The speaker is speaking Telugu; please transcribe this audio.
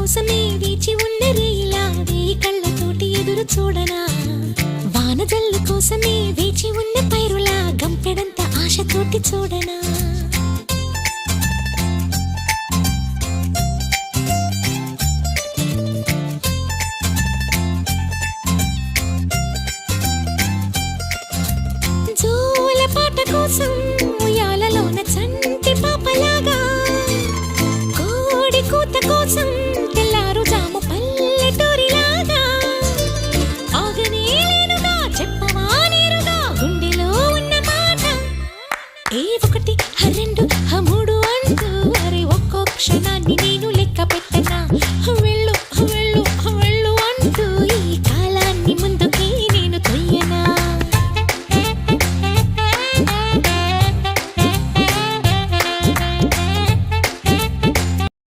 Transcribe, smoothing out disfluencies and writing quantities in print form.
కోసమే వేచి ఉన్న రేయిలా వేయి కళ్ళతోటి ఎదురు చూడనా వానజల్లు కోసమే వేచి ఉన్న పైరులా గంపెడంత ఆశతోటి చూడనా జోల పాట కోసం ఉయ్యాలలోన చంటి పాపలాగా కోడి కూత కోసం తెల్లారు జాము పల్లెటూరిలాగా ఆగనే లేనుగా చెప్పవా నేరుగా గుండెలో ఉన్న మాట ఏ ఒకటి రెండు మూడు అంటూ అరే ఒక్కో క్షణాన్ని నేను